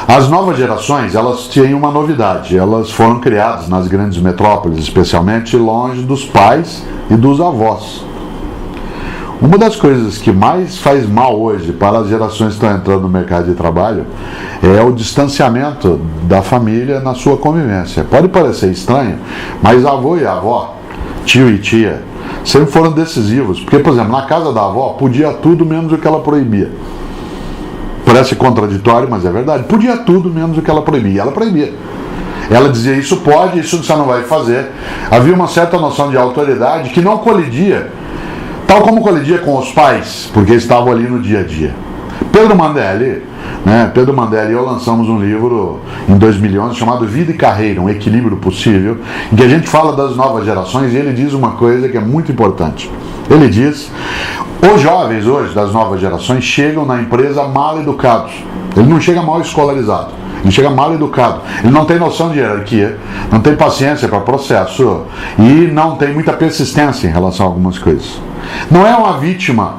As novas gerações, elas têm uma novidade, elas foram criadas nas grandes metrópoles, especialmente longe dos pais e dos avós. Uma das coisas que mais faz mal hoje para as gerações que estão entrando no mercado de trabalho é o distanciamento da família na sua convivência. Pode parecer estranho, mas avô e avó, tio e tia, sempre foram decisivos. Porque, por exemplo, na casa da avó podia tudo menos o que ela proibia. Parece contraditório, mas é verdade. Podia tudo menos o que ela proibia. E ela proibia. Ela dizia, isso pode, isso você não vai fazer. Havia uma certa noção de autoridade que não colidia, tal como colidia com os pais, porque estavam ali no dia a dia. Pedro Mandelli e eu lançamos um livro em 2011 chamado Vida e Carreira, um equilíbrio possível, em que a gente fala das novas gerações e ele diz uma coisa que é muito importante. Ele diz, os jovens hoje das novas gerações chegam na empresa mal educados. Ele não chega mal escolarizado, ele chega mal educado. Ele não tem noção de hierarquia, não tem paciência para processo e não tem muita persistência em relação a algumas coisas. Não é uma vítima,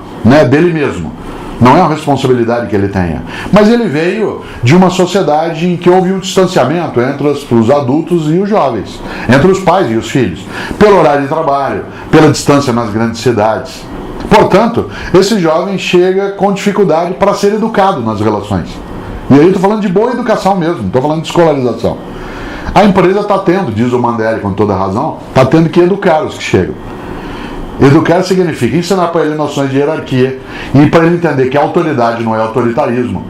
dele mesmo. Não é uma responsabilidade que ele tenha. Mas ele veio de uma sociedade em que houve um distanciamento entre os adultos e os jovens, entre os pais e os filhos, pelo horário de trabalho, pela distância nas grandes cidades. Portanto, esse jovem chega com dificuldade para ser educado nas relações. E aí eu estou falando de boa educação mesmo, não estou falando de escolarização. A empresa está tendo, diz o Mandelli com toda razão, está tendo que educar os que chegam. Educar significa ensinar para ele noções de hierarquia e para ele entender que a autoridade não é autoritarismo.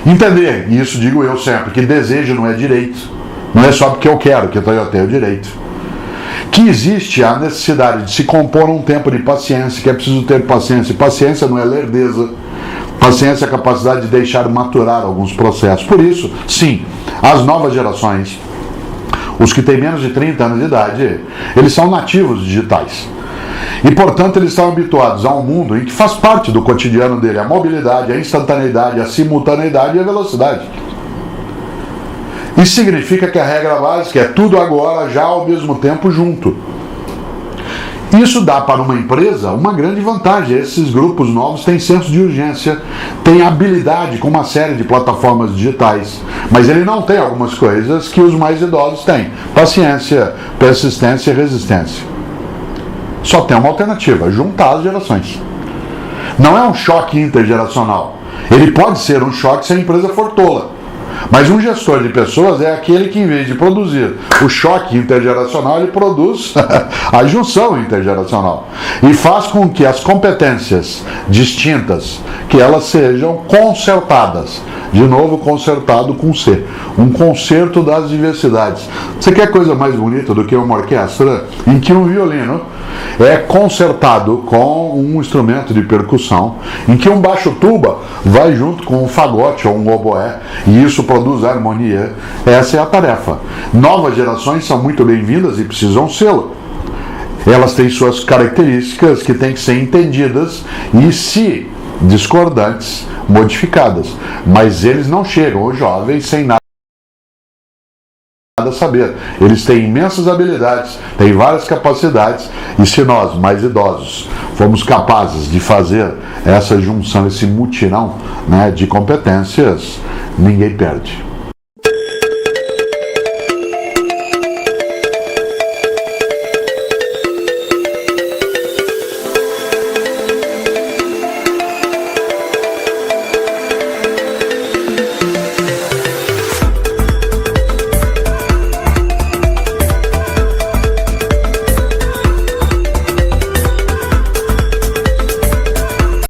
Entender, e isso digo eu sempre, que desejo não é direito. Não é só porque eu quero, que eu tenho direito. Que existe a necessidade de se compor um tempo de paciência, que é preciso ter paciência. Paciência não é lerdeza. Paciência é a capacidade de deixar maturar alguns processos. Por isso, sim, as novas gerações, os que têm menos de 30 anos de idade, eles são nativos digitais. E, portanto, eles estão habituados a um mundo em que faz parte do cotidiano dele a mobilidade, a instantaneidade, a simultaneidade e a velocidade. Isso significa que a regra básica é tudo agora, já ao mesmo tempo, junto. Isso dá para uma empresa uma grande vantagem. Esses grupos novos têm senso de urgência, têm habilidade com uma série de plataformas digitais, mas ele não tem algumas coisas que os mais idosos têm: paciência, persistência e resistência. Só tem uma alternativa: juntar as gerações. Não é um choque intergeracional. Ele pode ser um choque se a empresa for tola. Mas um gestor de pessoas é aquele que, em vez de produzir o choque intergeracional, ele produz a junção intergeracional. E faz com que as competências distintas, que elas sejam concertadas. De novo, concertado com C. Um concerto das diversidades. Você quer coisa mais bonita do que uma orquestra em que um violino é concertado com um instrumento de percussão, em que um baixo tuba vai junto com um fagote ou um oboé, e isso produz harmonia? Essa é a tarefa. Novas gerações são muito bem-vindas e precisam sê-lo. Elas têm suas características que têm que ser entendidas e, se discordantes, modificadas. Mas eles não chegam, os jovens, sem nada a saber. Eles têm imensas habilidades, têm várias capacidades, e se nós, mais idosos, formos capazes de fazer essa junção, esse mutirão de competências, ninguém perde.